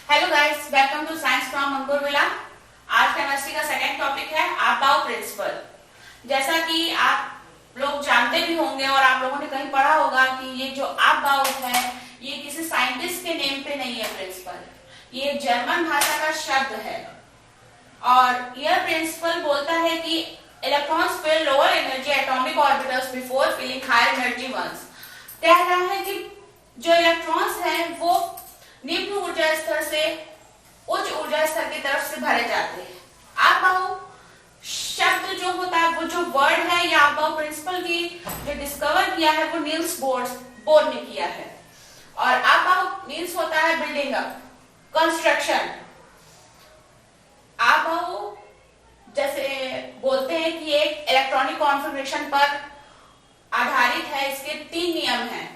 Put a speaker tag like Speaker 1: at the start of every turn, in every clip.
Speaker 1: Hello guys, welcome to science from Ankurvila. आज chemistry का second topic है आपदाउ प्रिंसिपल। जैसा कि आप लोग जानते भी होंगे और आप लोगों ने कहीं पढ़ा होगा कि ये जो आपदाउ है ये किसी साइंटिस्ट के नेम पे नहीं है। प्रिंसिपल ये जर्मन भाषा का शब्द है और यह प्रिंसिपल बोलता है कि electrons fill lower energy atomic orbitals before filling higher energy ones. कह रहा है कि जो इलेक्ट्रॉन्स हैं वो निम्न ऊर्जा स्तर से उच्च ऊर्जा स्तर की तरफ से भरे जाते हैं। आपदाउ शब्द जो होता है, वो जो वर्ड है, या आपदाउ प्रिंसिपल की जो डिस्कवर किया है वो नील्स बोर ने किया है। और आपदाउ मींस होता है बिल्डिंग अप, कंस्ट्रक्शन। आपदाउ जैसे बोलते हैं कि एक इलेक्ट्रॉनिक कॉन्फ़िगरेशन पर आधारित है। इसके 3 नियम हैं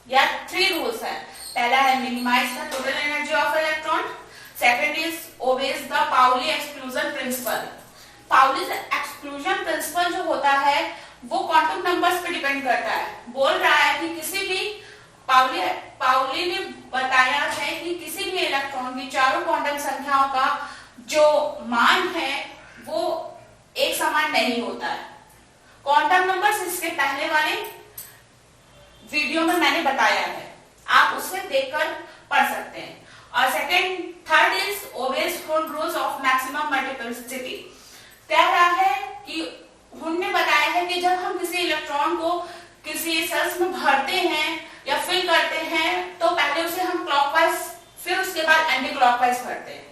Speaker 1: या 3 रूल्स हैं। पहला है minimise the total energy of electron. Second is obeys the Pauli exclusion principle. Pauli exclusion principle जो होता है वो क्वांटम नंबर्स पे डिपेंड करता है। बोल रहा है कि किसी भी पाउली ने बताया है कि किसी भी इलेक्ट्रॉन की चारों क्वांटम संख्याओं का जो मान है वो एक समान नहीं होता है। क्वांटम नंबर्स इसके पहले वाले वीडियो में मैंने बताया है, आप उससे देखकर पढ़ सकते हैं। और third is obeys rules of maximum multiplicity. कह रहा है कि उन्होंने बताया है कि जब हम किसी इलेक्ट्रॉन को किसी सेल्स में भरते हैं या फिल करते हैं तो पहले उसे हम क्लॉकवाइज, फिर उसके बाद एंटी क्लॉकवाइज भरते हैं।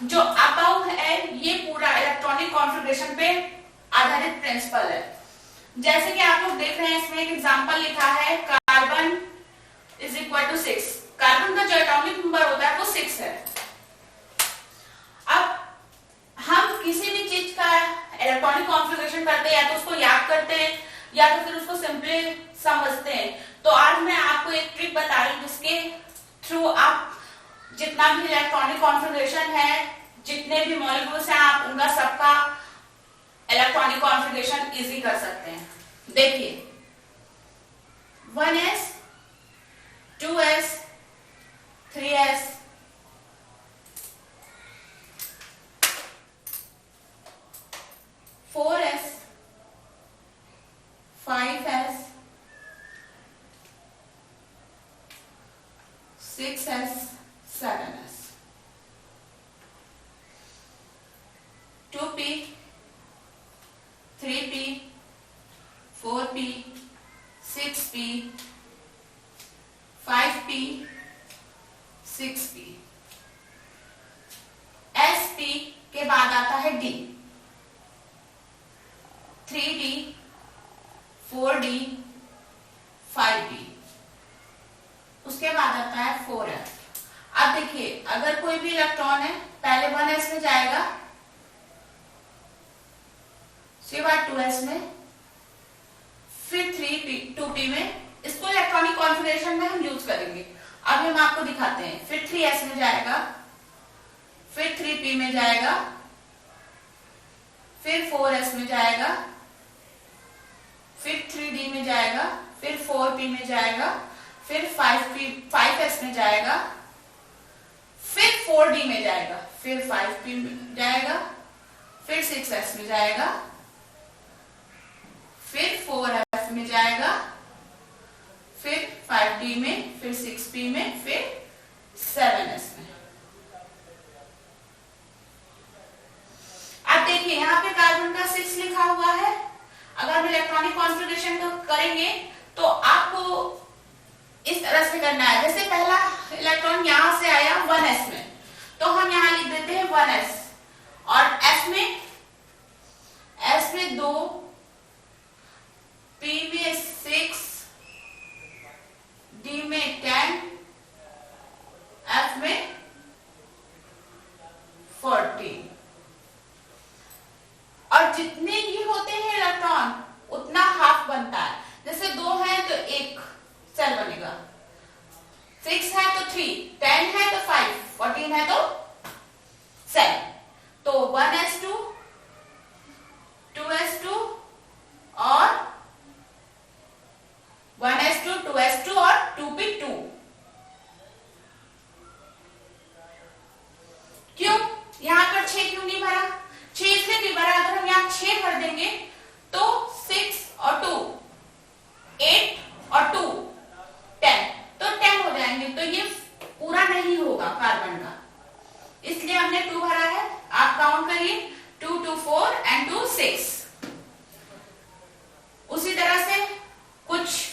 Speaker 1: जो आपदाउ है ये पूरा इलेक्ट्रॉनिक कॉन्फ़िगरेशन पे आधारित प्रिंसिपल है। जैसे कि आप लोग देख रहे हैं, इसमें एक एग्जांपल लिखा है carbon is equal to 6। Carbon का जो एटॉमिक नंबर होता है वो 6 है। अब हम किसी भी चीज का इलेक्ट्रॉनिक कॉन्फ़िगरेशन करते हैं या तो उसको याद करते हैं या तो फिर उसको सिंपली समझते हैं। तो आज मैं आपको एक ट्रिक बता रही हूँ जिसके थ्रू आप जितना भी इलेक्ट्रॉनिक कॉन्फ़िगरेशन है, जितने भी मॉलिक्यूल्स हैं, आप उनका सबका इलेक्ट्रॉनिक कॉन्फ़िगरेशन इजी कर सकते हैं। देखिए 1s 2s 3s 4s 5s 6s 7s 2p 3p 4p 6p 5p 6p। sp के बाद आता है d, 3d 4d 5d, उसके बाद आता है 4f। अब देखिए अगर कोई भी इलेक्ट्रॉन है पहले 1s में जाएगा, उसके बाद 2s में, फिर 2p में। इसको इलेक्ट्रॉनिक कॉन्फ़िगरेशन में हम यूज करेंगे। अभी हम आपको दिखाते हैं। फिर 3s में जाएगा, फिर 3p में जाएगा, फिर 4s में जाएगा, फिर 3d में जाएगा, फिर 4p में जाएगा, फिर 5s में जाएगा, फिर 4d में जाएगा, फिर 5p में जाएगा, फिर 6s में जाएगा, फिर 4f में जाएगा, फिर 5d में, फिर 6p में, फिर 7s में। अब देखिए यहाँ पे कार्बन का 6 लिखा हुआ है। अगर हम इलेक्ट्रॉनिक कॉन्फ़िगरेशन को करेंगे तो आपको इस तरह से करना है। जैसे पहला इलेक्ट्रॉन यहां से आया 1s में, तो हम यहां लिख देते हैं 1s। और s में 2, p में 6, d में 10, f में 14। और जितने ही होते हैं इलेक्ट्रॉन उतना हाफ बनता है। जैसे 2 है तो 1 सेल बनेगा, 6 है तो 3, 10 है तो 5, 14 है तो 7। तो 1s2 2s2 और 1s2 2s2 और 2p2। कार्बन का, इसलिए हमने 2 भरा है। आप काउंट करिए, 2 2 4 एंड 2 6। उसी तरह से कुछ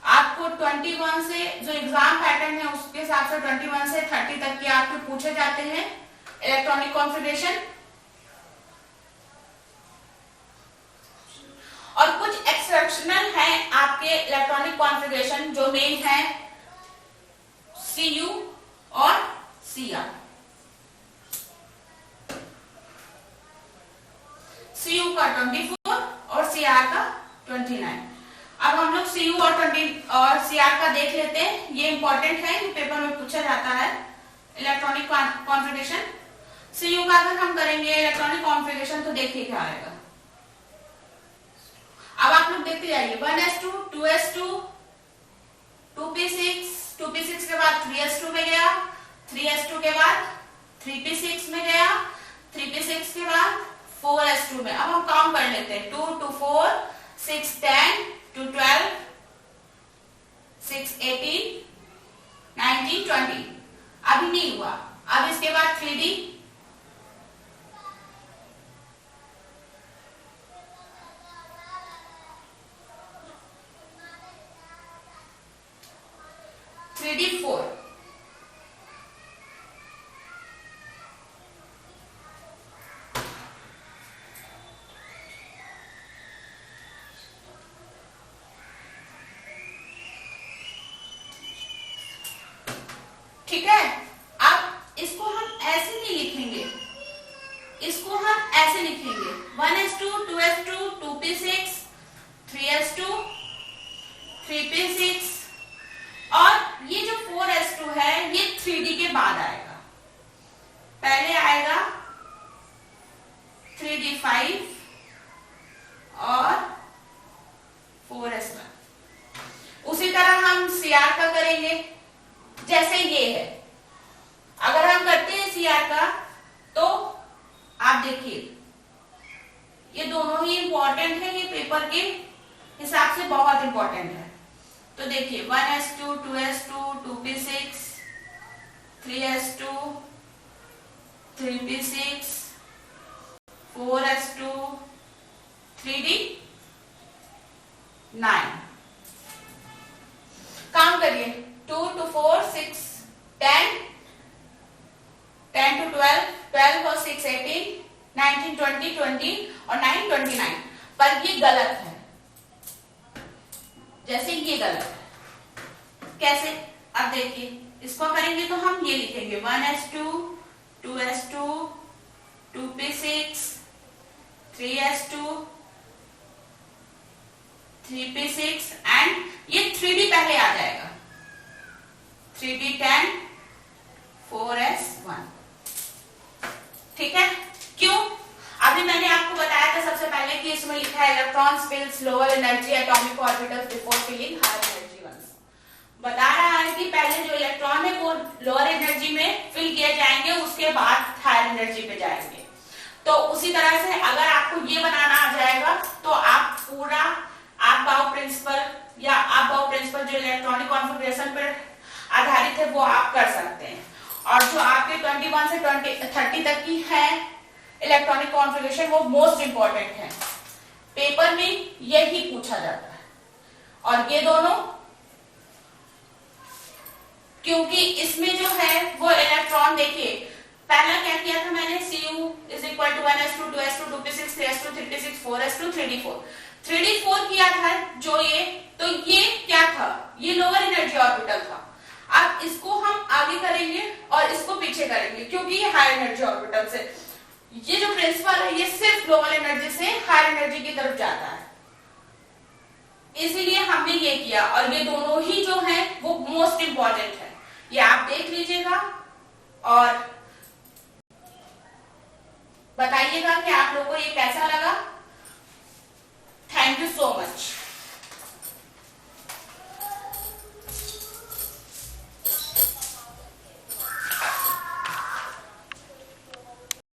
Speaker 1: आपको 21 से जो एग्जाम पैटर्न है उसके हिसाब से 21 से 30 तक के आपके पूछे जाते हैं इलेक्ट्रॉनिक कॉन्फ़िगरेशन। और कुछ एक्सेप्शनल है आपके इलेक्ट्रॉनिक कॉन्फ़िगरेशन जो मेन है CU और CR। CU का 24 और CR का 29। अब हम लोग CU और CR का देख लेते हैं, ये इंपॉर्टेंट है, ये पेपर में पूछा जाता है इलेक्ट्रॉनिक कॉन्फ़िगरेशन। CU का अगर हम करेंगे इलेक्ट्रॉनिक कॉन्फ़िगरेशन तो देखिए क्या आएगा। अब आप लोग देखते जाइए, 1s2 2s2 2p6 2p6 के बाद 3s2 में गया, 3s2 के बाद 3p6 में गया, 3p6 के बाद 4s2 में। अब हम काउंट कर लेते हैं, 2 2 4 6 10 2 12 6 18 19 20। अभी नहीं हुआ। अब इसके बाद 3D 4। ठीक है, अब इसको हम ऐसे नहीं लिखेंगे, इसको हम ऐसे लिखेंगे 1s2 2s2 2p6 3s2 3p6 और ये जो 4s2 है ये 3D के बाद आएगा। पहले आएगा 3d5 और 4s1। उसी तरह हम CR का करेंगे, जैसे ये है। अगर हम करते हैं CR का तो आप देखिए ये दोनों ही इंपॉर्टेंट है, ये पेपर के हिसाब से बहुत इंपॉर्टेंट है। तो देखिए 1s2 2s2 2p6 3s2 3p6 4s2 3d9। काम करिए, 2 to 4 6 10 10 to 12 12 और 6 18 19 20 20 और 9 29। पर ये गलत है, जैसे ये गलत है। कैसे? अब देखिए, इसको करेंगे तो हम ये लिखेंगे 1s2 2s2 2p6 3s2 3p6 and ये 3D पहले आ जाएगा, 3d10 4s1। ठीक है, क्यों? अभी मैंने आपको बताया था सबसे पहले कि इसमें लिखा है electron spills lower energy atomic orbitals before filling higher energy ones. बता रहा है कि पहले जो इलेक्ट्रॉन है वो लोअर एनर्जी में फिल किए जाएंगे, उसके बाद हायर एनर्जी पे जाएंगे। तो उसी तरह से अगर आपको ये बनाना आ जाएगा तो आप पूरा आप-बाउ प्रिंसिपल या आप-बाउ प्रिंसिपल जो इलेक्ट्रॉनिक कॉन्फ़िगरेशन पर आधारित है वो आप कर सकते हैं। और जो आपके 21 से 30 तक की है इलेक्ट्रॉनिक कॉन्फ़िगरेशन वो मोस्ट इंपॉर्टेंट है, पेपर में यही पूछा जाता है। और ये दोनों क्योंकि इसमें जो है वो इलेक्ट्रॉन, देखिए पहला क्या किया था मैंने, Cu is equal to 1s2 2s2 2p6 3s2 3p6 4s2 3d4 3d4 किया था जो ये, तो ये क्या था, ये लोअर एनर्जी ऑर्बिटल था। अब इसको हम आगे करेंगे और इसको पीछे करेंगे क्योंकि ये हायर एनर्जी ऑर्बिटल से, ये जो प्रिंसिपल है ये सिर्फ लोअर एनर्जी से हायर एनर्जी की तरफ जाता है, इसीलिए हमने ये किया। और ये दोनों ही जो है वो मोस्ट इंपॉर्टेंट है, ये आप देख लीजिएगा और बताइएगा कि आप लोगों को ये कैसा लगा। Thank you so much.